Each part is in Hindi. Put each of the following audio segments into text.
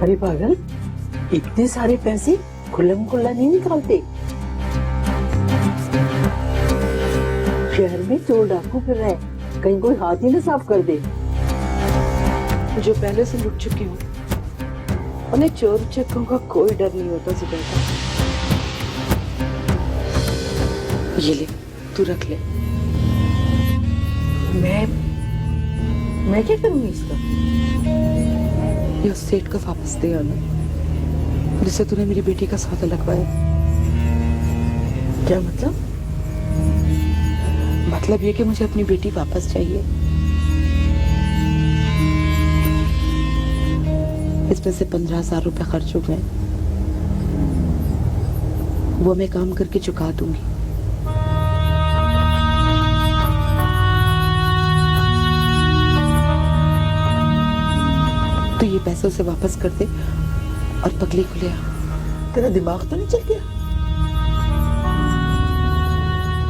अरे पागल, इतने सारे पैसे खुल्लम खुल्ला नहीं निकालते। शहर में चोर डाकू फिर रहे, कहीं कोई हाथ ही ना साफ कर दे। जो पहले से लुट चुकी हूँ, उन्हें चोर चक्कों का कोई डर नहीं होता जुबैदा। ये ले, तू रख ले। मैं क्या करूंगी इसका? ये उस सेठ को वापस दे आना जिससे तूने मेरी बेटी का सौदा लगवाया। क्या मतलब? मतलब ये कि मुझे अपनी बेटी वापस चाहिए। इसमें से 15,000 रुपए खर्च हो गए, वो मैं काम करके चुका दूंगी। तो ये पैसे उसे वापस कर दे और पगली को ले आ। तेरा दिमाग तो नहीं चल गया?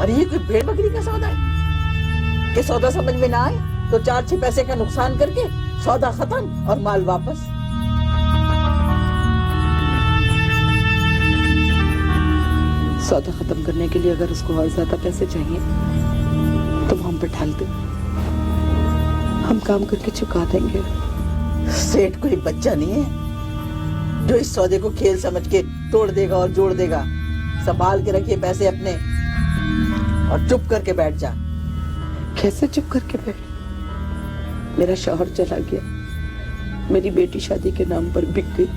अरे ये कोई भेड़ बकरी का सौदा है? ये सौदा समझ में ना आए तो 4-6 पैसे का नुकसान करके सौदा खत्म और माल वापस। सौदा खत्म करने के लिए अगर उसको और ज्यादा पैसे चाहिए तो वो हम पे ढाल दे, हम काम करके चुका देंगे। सेठ कोई बच्चा नहीं है जो इस सौदे को खेल समझ के तोड़ देगा और जोड़ देगा। संभाल के रखिए पैसे अपने और चुप करके बैठ जा। कैसे चुप करके बैठ? मेरा शौहर चला गया, मेरी बेटी शादी के नाम पर बिक गई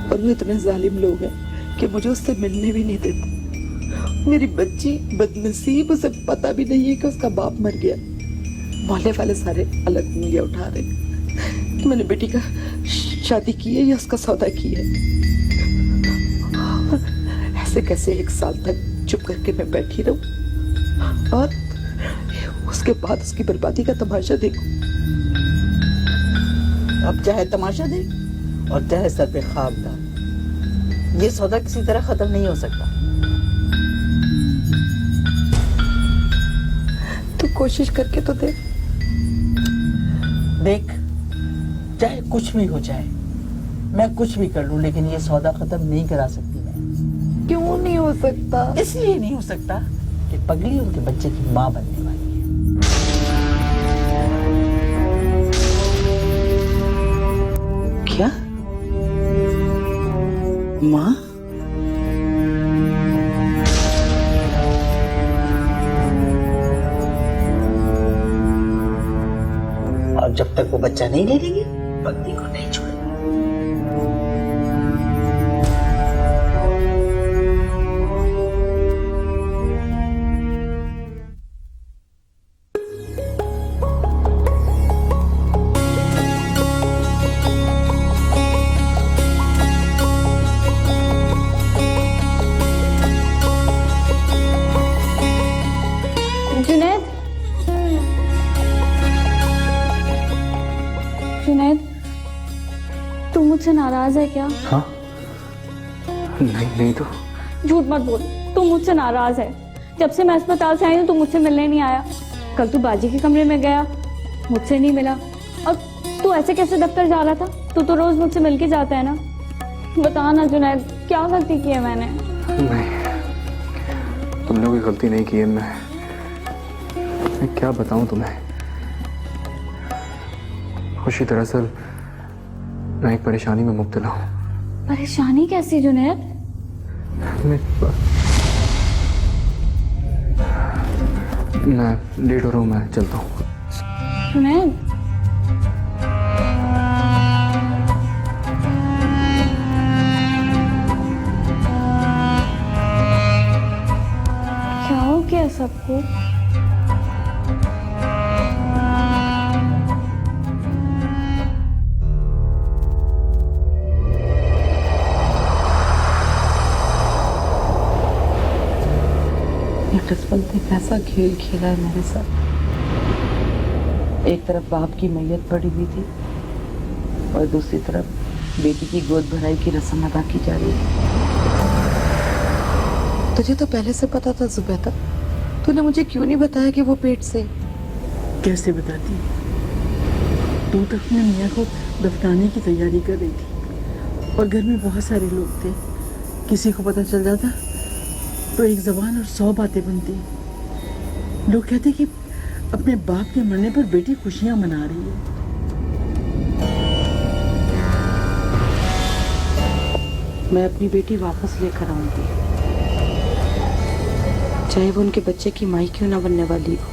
और वो इतने जालिम लोग हैं कि मुझे उससे मिलने भी नहीं देते। मेरी बच्ची बदनसीब, उसे पता भी नहीं है कि उसका बाप मर गया। मोहल्ले वाले सारे अलग उंगलियां उठा रहे कि मैंने बेटी का शादी की है या उसका सौदा किया है। ऐसे कैसे 1 साल तक चुप करके मैं बैठी रहूं और उसके बाद उसकी बर्बादी का तमाशा देखूं। अब चाहे तमाशा देख और चाहे सर पे खाब डाल, ये सौदा किसी तरह खत्म नहीं हो सकता। तू कोशिश करके तो देख। देख, चाहे कुछ भी हो जाए, मैं कुछ भी कर लूं, लेकिन ये सौदा खत्म नहीं करा सकती मैं। क्यों नहीं हो सकता? इसलिए नहीं हो सकता कि पगली उनके बच्चे की माँ बनने वाली है। क्या? माँ? और जब तक वो बच्चा नहीं ले लेंगे, पगली को नहीं छोड़ेंगे। जुनैद, जुनैद, तू मुझसे नाराज है क्या? हाँ? नहीं तो। झूठ मत बोल, तू मुझसे नाराज है। जब से मैं अस्पताल से आई हूँ तू मुझसे मिलने नहीं आया। कल तू बाजी के कमरे में गया, मुझसे नहीं मिला। और तू ऐसे कैसे दफ्तर जा रहा था? तू तो रोज मुझसे मिल के जाता है ना। बता ना जुनैद, क्या गलती की है मैंने? नहीं, तुमने कोई गलती नहीं की है। मैं क्या बताऊं तुम्हें? खुशी, दरअसल मैं एक परेशानी में मुब्तला हूँ। परेशानी कैसी जुनैद? मैं लेट हो रहा हूँ, मैं चलता हूँ। जुनैद, क्या हो गया सबको? किस्मत ने कैसा खेल खेला है मेरे साथ। एक तरफ बाप की मैयत पड़ी हुई थी और दूसरी तरफ बेटी की गोद भराई की रस्म अदा की जा रही थी। तुझे तो पहले से पता था जुबैदा, तूने मुझे क्यों नहीं बताया कि वो पेट से? कैसे बताती? तू तो अपने मियाँ को दफनाने की तैयारी कर रही थी और घर में बहुत सारे लोग थे। किसी को पता चल जाता तो एक जबान और 100 बातें बनती। लोग कहते कि अपने बाप के मरने पर बेटी खुशियां मना रही है। मैं अपनी बेटी वापस लेकर आऊंगी, चाहे वो उनके बच्चे की माई क्यों ना बनने वाली हो।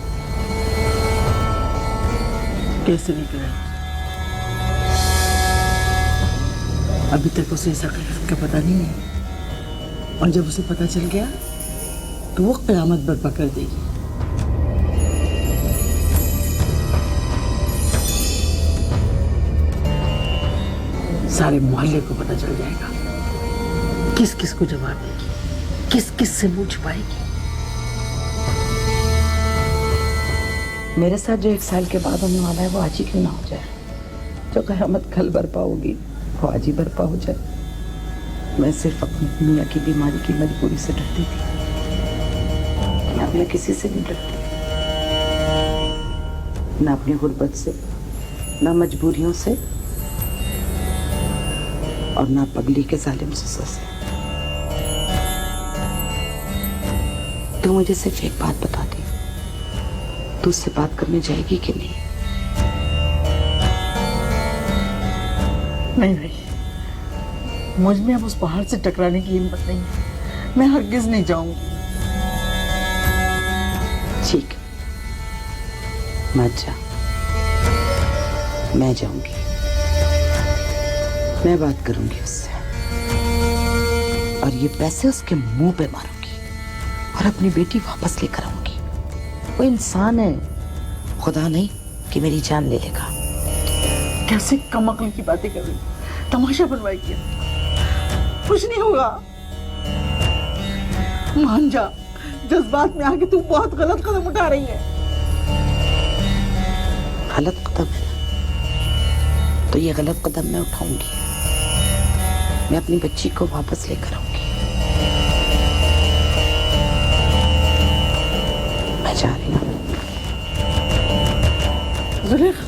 कैसे नहीं कराएगी? अभी तक उसे इस हकीकत का पता नहीं है, और जब उसे पता चल गया तो वो क़यामत बर्पा कर देगी। सारे मोहल्ले को पता चल जाएगा, किस किस को जवाब देगी, किस किस से मुंह छुपाएगी। मेरे साथ जो 1 साल के बाद होने वाला है वो आज ही क्यों ना हो जाए। जो क़यामत कल बर्पा होगी वो आज ही बर्पा हो जाए। मैं सिर्फ अपनी मियाँ की बीमारी की मजबूरी से डरती थी, अब मैं किसी से नहीं डरती, ना अपनी गुर्बत से, ना मजबूरियों से, और ना पगली के जालिम ससुर से। तू मुझे सिर्फ एक बात बता दे, तू उससे बात करने जाएगी कि नहीं? नहीं भाई, मुझ में अब उस पहाड़ से टकराने की हिम्मत नहीं है। मैं हरगिज नहीं जाऊंगी। ठीक, मत जा, मैं जाऊंगी। मैं बात करूंगी उससे और ये पैसे उसके मुंह पे मारूंगी और अपनी बेटी वापस लेकर आऊंगी। वो इंसान है, खुदा नहीं कि मेरी जान ले लेगा। कैसे कम अक्ल की बातें कर रही, तमाशा बनवाएगी। कुछ नहीं होगा, मान जा। जज्बात में आके तू बहुत गलत कदम उठा रही है। गलत कदम है ना, तो ये गलत कदम मैं उठाऊंगी। मैं अपनी बच्ची को वापस लेकर आऊंगी। मैं जा रही हूँ। जुलेखा,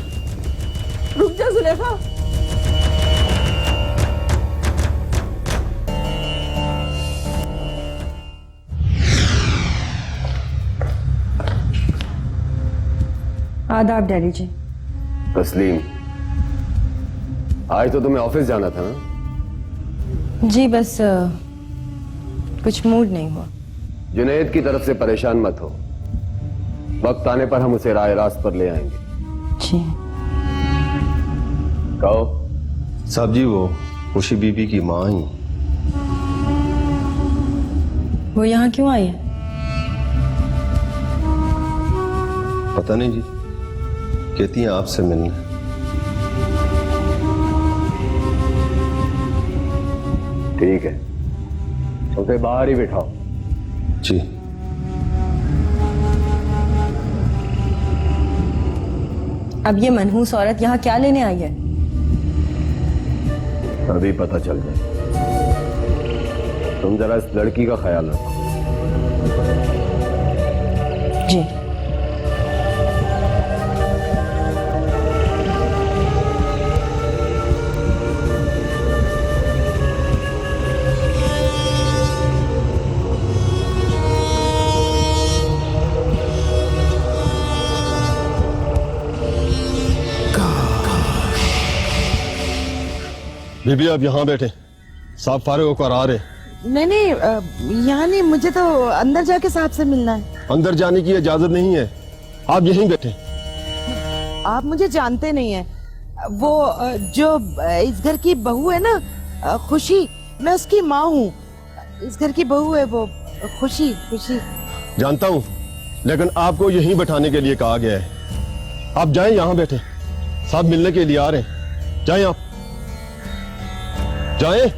रुक जा जुलेखा। आदाब डैडी जी। तस्लीम, आज तो तुम्हें ऑफिस जाना था ना? जी बस कुछ मूड नहीं हुआ। जुनैद की तरफ से परेशान मत हो, वक्त आने पर हम उसे राह रास्त पर ले आएंगे। जी कहो। साहब जी, वो खुशी बीबी की माँ ही। वो यहाँ क्यों आई है? पता नहीं जी, कहती हैं आपसे मिलना। ठीक है, उसे बाहर ही बिठाओ। जी। अब ये मनहूस औरत यहाँ क्या लेने आई है? अभी पता चल जाए। तुम जरा इस लड़की का ख्याल रखो। जी। बीबी आप यहाँ बैठे, साहब फारिग होकर आ रहे। नहीं, यहाँ नहीं, मुझे तो अंदर जाके साहब से मिलना है। अंदर जाने की इजाजत नहीं है, आप यहीं बैठे। आप मुझे जानते नहीं हैं। वो जो इस घर की बहू है ना, खुशी, मैं उसकी माँ हूँ। इस घर की बहू है वो, खुशी। खुशी जानता हूँ, लेकिन आपको यहीं बैठाने के लिए कहा गया है। आप जाएं, यहाँ बैठे, साहब मिलने के लिए आ रहे हैं। जाएं आप, जाएं।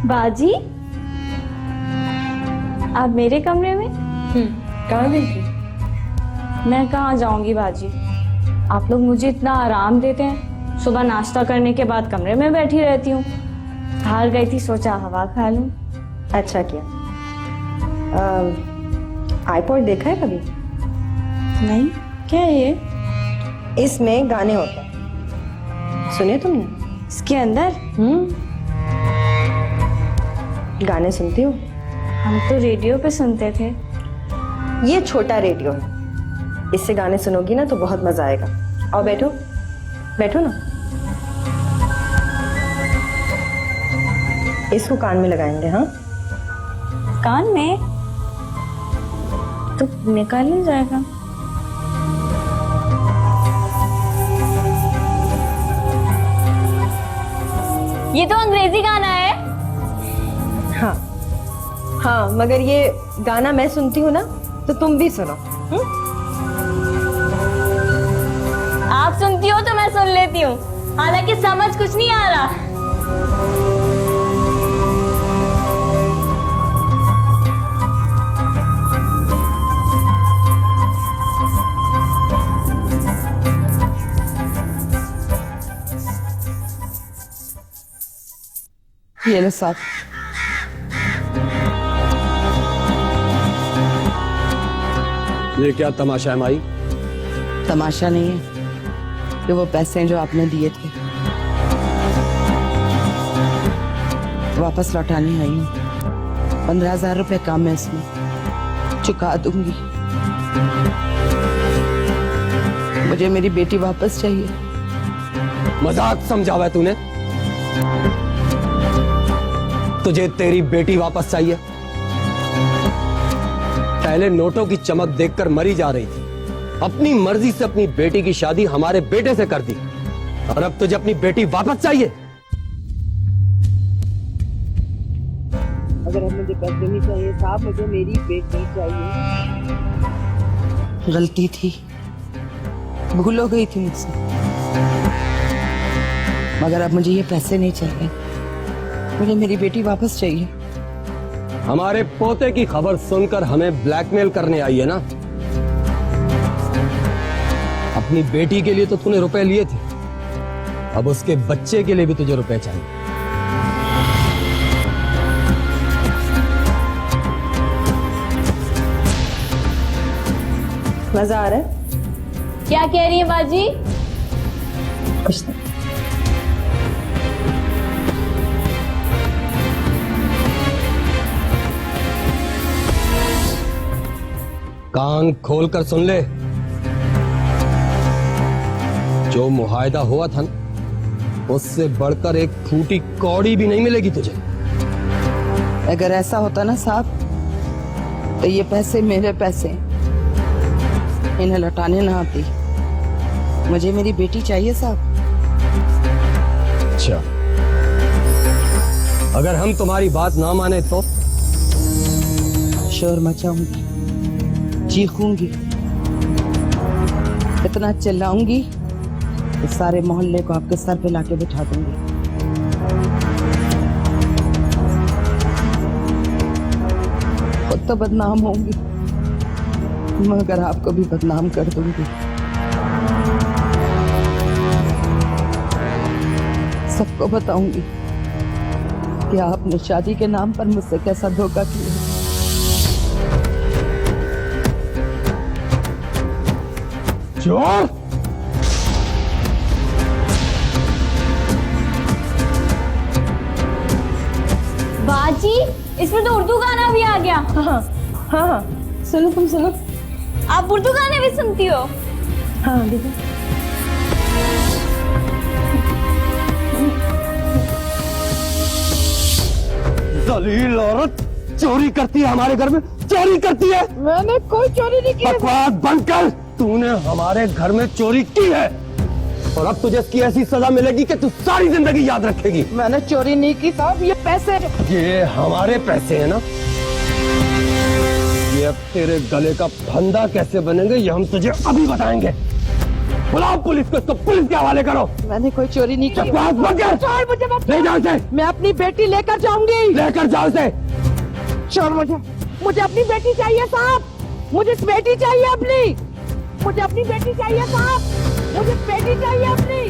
बाजी, आप मेरे कमरे में? कहाँ गई थी? मैं कहाँ जाऊंगी बाजी, आप लोग मुझे इतना आराम देते हैं। सुबह नाश्ता करने के बाद कमरे में बैठी रहती हूँ। बाहर गई थी, सोचा हवा खा लूं। अच्छा किया। आईपॉड देखा है कभी? नहीं, क्या है ये? इसमें गाने होते हैं, सुने तुमने? इसके अंदर? गाने सुनती हो? हम तो रेडियो पे सुनते थे। ये छोटा रेडियो है, इससे गाने सुनोगी ना तो बहुत मजा आएगा। आओ बैठो, बैठो ना। इसको कान में लगाएंगे। हाँ, कान में? तो निकाल नहीं जाएगा। ये तो अंग्रेजी गाना है। हाँ हाँ, मगर ये गाना मैं सुनती हूँ ना तो तुम भी सुनो। आप सुनती हो तो मैं सुन लेती हूँ, हालांकि समझ कुछ नहीं आ रहा। ये लो साहब। ये क्या तमाशा है माई? तमाशा नहीं है, ये वो पैसे हैं जो आपने दिए थे, वापस लौटाने आई हूँ। 15,000 रुपए काम है इसमें, चुका दूंगी। मुझे मेरी बेटी वापस चाहिए। मजाक समझा हुआ है तूने? तुझे तेरी बेटी वापस चाहिए? पहले नोटों की चमक देखकर मरी जा रही थी, अपनी मर्जी से अपनी बेटी की शादी हमारे बेटे से कर दी, और अब तुझे अपनी बेटी वापस चाहिए? अगर अब मुझे पैसे नहीं चाहिए साहब, मुझे मेरी बेटी चाहिए। गलती थी, भूल हो गई थी मुझसे, मगर अब मुझे ये पैसे नहीं चाहिए, मुझे मेरी बेटी वापस चाहिए। हमारे पोते की खबर सुनकर हमें ब्लैकमेल करने आई है ना? अपनी बेटी के लिए तो तूने रुपए लिए थे, अब उसके बच्चे के लिए भी तुझे रुपए चाहिए। मजा आ रहा है? क्या कह रही है बाजी? कुछ नहीं। कान खोलकर सुन ले, जो मुआहदा हुआ था ना, उससे बढ़कर एक फूटी कौड़ी भी नहीं मिलेगी तुझे। अगर ऐसा होता ना साहब, तो ये पैसे मेरे पैसे, इन्हें लौटाने ना आती। मुझे मेरी बेटी चाहिए साहब। अच्छा, अगर हम तुम्हारी बात ना माने तो? शोर मचाऊंगी, चीखूंगी, इतना चिल्लाऊंगी कि सारे मोहल्ले को आपके सर पे लाके बिठा दूंगी। खुद तो बदनाम होंगी, मगर आपको भी बदनाम कर दूंगी। सबको बताऊंगी कि आपने शादी के नाम पर मुझसे कैसा धोखा किया। चोर! बाजी, इसमें तो उर्दू गाना भी आ गया। हाँ हाँ हाँ, सुनो, तुम सुनो। आप उर्दू गाने भी सुनती हो? हाँ देखो। दलील औरत चोरी करती है, हमारे घर में चोरी करती है। मैंने कोई चोरी नहीं की। बकवास बंद कर, तूने हमारे घर में चोरी की है, और अब तुझे इसकी ऐसी सजा मिलेगी कि तू सारी जिंदगी याद रखेगी। मैंने चोरी नहीं की साहब, ये पैसे। ये हमारे पैसे हैं ना? ये अब तेरे गले का फंदा कैसे बनेंगे ये हम तुझे अभी बताएंगे। बुलाओ पुलिस को, इसको पुलिस के हवाले करो। मैंने कोई चोरी नहीं की। बकवास मत कर। छोड़ मुझे मत। ले जाओ इसे, मैं अपनी बेटी लेकर जाऊंगी। लेकर जाओ इसे। छोड़ मुझे, मुझे अपनी बेटी चाहिए साहब, मुझे बेटी चाहिए अपनी, मुझे अपनी बेटी चाहिए साहब, मुझे बेटी चाहिए अपनी।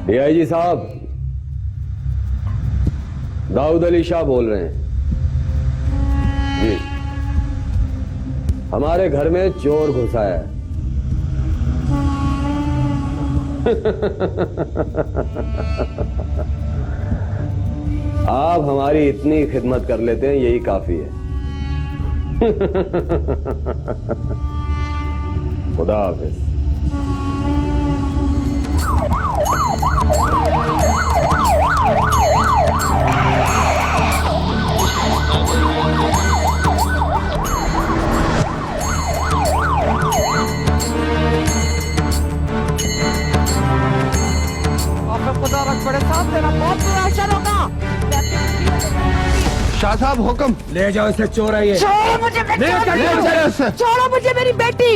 डीआईजी साहब, दाऊद अली शाह बोल रहे हैं जी। हमारे घर में चोर घुसा है। आप हमारी इतनी खिदमत कर लेते हैं, यही काफी है। खुदा हाफिज। खुदा रख पड़े साहब, तेरा बहुत बुरा असर होगा। शाह साहब हुक्म। ले जाओ इसे, चोर है ये। छोड़ो मुझे, छोड़ो मुझे, मेरी बेटी,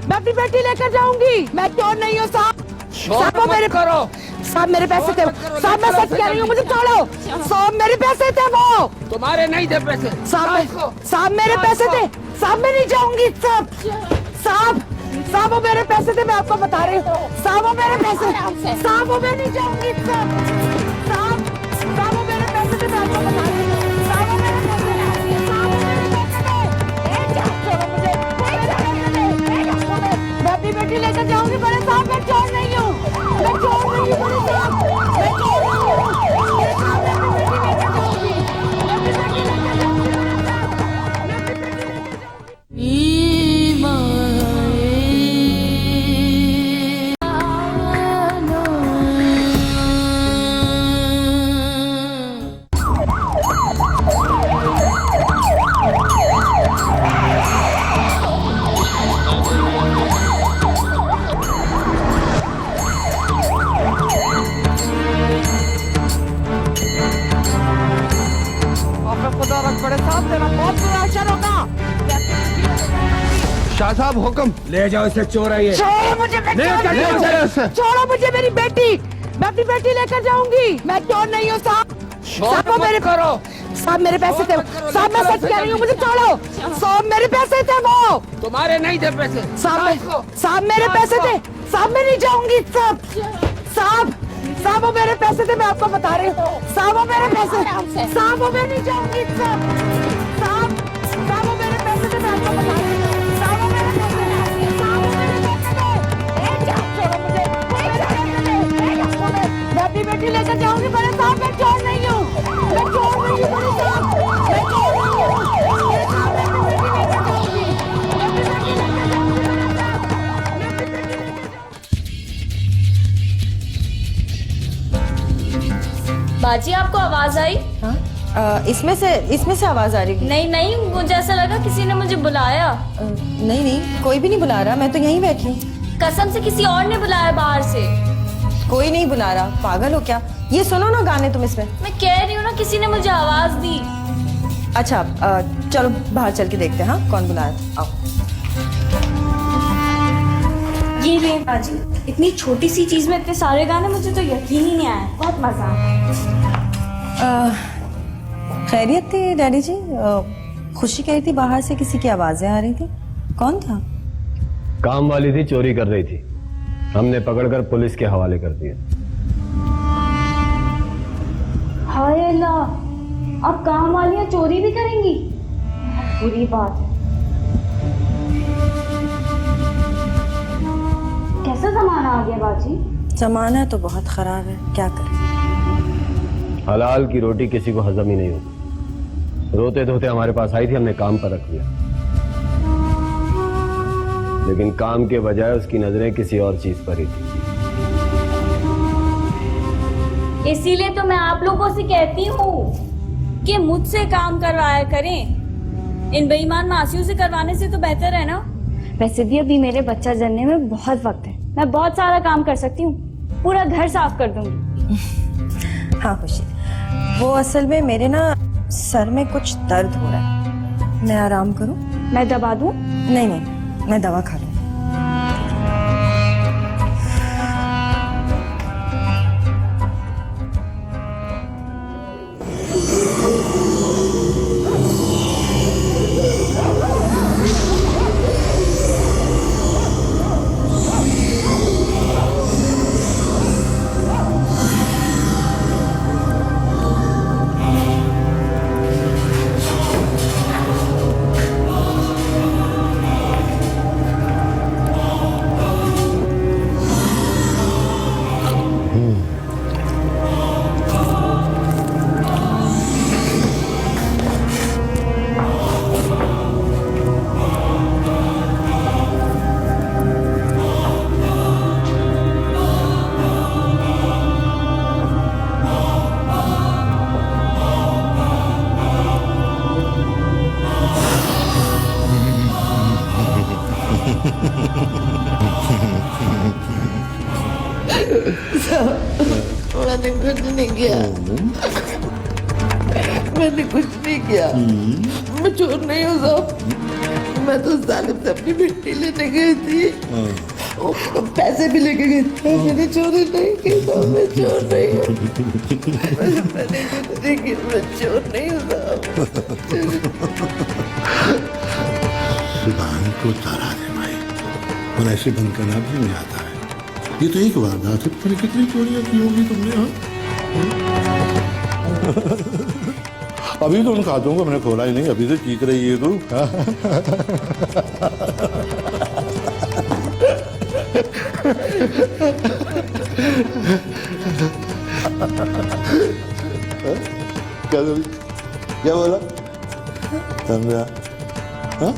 मैं अपनी बेटी लेकर जाऊंगी। मैं चोर नहीं हूँ साहब। साहब वो मेरे करो, साहब मेरे पैसे थे, साहब मैं सच कह रही हूँ, मुझे छोड़ो साहब, मेरे पैसे थे वो। तुम्हारे नहीं थे पैसे साहब मेरे पैसे थे साहब, मैं नहीं जाऊंगी साहब। साहब साहब वो मेरे पैसे थे, मैं आपको बता रही हूँ साहब, वो मेरे पैसे, साहब वो मैं नहीं जाऊंगी साहब। साहब साहब वो मेरे पैसे थे, मैं आपको बता रही हूँ साहब, वो मेरे पैसे थे, साहब वो मेरे पैसे थे। छोड़ो मुझे, मैं अपनी बेटी लेकर जाऊंगी बड़े साहब, मैं चोर नहीं हूँ, मैं चोर नहीं हूँ बड़े साहब, मैं चोर नहीं हूँ। खुदा रख पड़े साहब, तेरा बहुत बुरा असर होगा। शाह साहब हुक्म। ले जाओ इसे, चोर है ये। छोड़ो मुझे, छोड़ो मुझे, मेरी बेटी, मैं अपनी बेटी लेकर जाऊंगी। मैं चोर नहीं हूँ साहब। साहब वो मेरे करो, साहब मेरे पैसे थे, साहब मैं सच कह रही हूँ, मुझे छोड़ो साहब, मेरे पैसे थे वो। तुम्हारे नहीं थे पैसे साहब मेरे पैसे थे, साहब मैं नहीं जाऊंगी साहब। साहब साहब वो मेरे पैसे थे, मैं आपको बता रही हूँ साहब, वो मेरे पैसे, साहब वो मैं नहीं जाऊंगी साहब। साहब साहब वो मेरे पैसे थे, मैं आपको बता रही हूँ साहब, वो मेरे पैसे, साहब वो मेरे पैसे थे। छोड़ो मुझे, मैं अपनी बेटी लेकर जाऊंगी बड़े साहब, मैं चोर नहीं हूँ, मैं चोर नहीं हूँ बड़े साहब, मैं चोर नहीं हूँ। बाजी आपको आवाज आई? हाँ, इसमें से आवाज आ रही है। नहीं नहीं, मुझे ऐसा लगा किसी ने मुझे बुलाया। नहीं नहीं, कोई भी नहीं बुला रहा, मैं तो यहीं बैठी हूँ। कसम से किसी और ने बुलाया बाहर से। कोई नहीं बुला रहा, पागल हो क्या? ये सुनो ना गाने तुम इसमें। मैं कह रही हूँ ना, किसी ने मुझे आवाज दी। अच्छा चलो बाहर चल के देखते हैं, हाँ कौन बुलाया। आओ। ये ले बाजी, इतनी छोटी सी चीज में इतने सारे गाने, मुझे तो यकीन ही नहीं आया। बहुत मजा आया। खैरियत थी डैडी जी? खुशी कह रही थी बाहर से किसी की आवाजें आ रही थी, कौन था? काम वाली थी, चोरी कर रही थी, हमने पकड़कर पुलिस के हवाले कर दिया। हाय अल्लाह, अब काम वालियां चोरी भी करेंगी? बुरी बात है। कैसा जमाना आ गया बाजी? जमाना तो बहुत खराब है, क्या करें। हलाल की रोटी किसी को हजम ही नहीं होती। रोते धोते हमारे पास आई थी, हमने काम पर रख लिया, लेकिन काम के बजाय उसकी नजरें किसी और चीज पर ही थी। इसीलिए तो मैं आप लोगों से कहती हूँ कि मुझसे काम करवाया करें, इन बेईमान मासियों से करवाने से तो बेहतर है ना। वैसे भी अभी मेरे बच्चा जनने में बहुत वक्त है, मैं बहुत सारा काम कर सकती हूँ, पूरा घर साफ कर दूंगी। हाँ खुशी, वो असल में मेरे ना सर में कुछ दर्द हो रहा है, मैं आराम करूं? मैं दबा दूं? नहीं नहीं, मैं दवा खा लूं। मैंने कुछ नहीं किया, मैंने कुछ नहीं किया, मैं चोर नहीं हूँ साहब। मैं तो जालिम से अपनी मिट्टी लेने गई थी, पैसे भी लेके गई थी, मैंने चोरी नहीं की, मैं चोर नहीं हूँ, मैंने कुछ नहीं किया, मैं चोर नहीं हूँ साहब। जुबान को तारा दे भाई, और ऐसे बंद करना भी नहीं आता है। ये तो एक वारदात है, पता नहीं कितनी चोरियां की होगी तुमने। हाँ अभी तो उन खातों को मैंने खोला ही नहीं, अभी से चीख रही है तू। क्या बोला समझा? हाँ?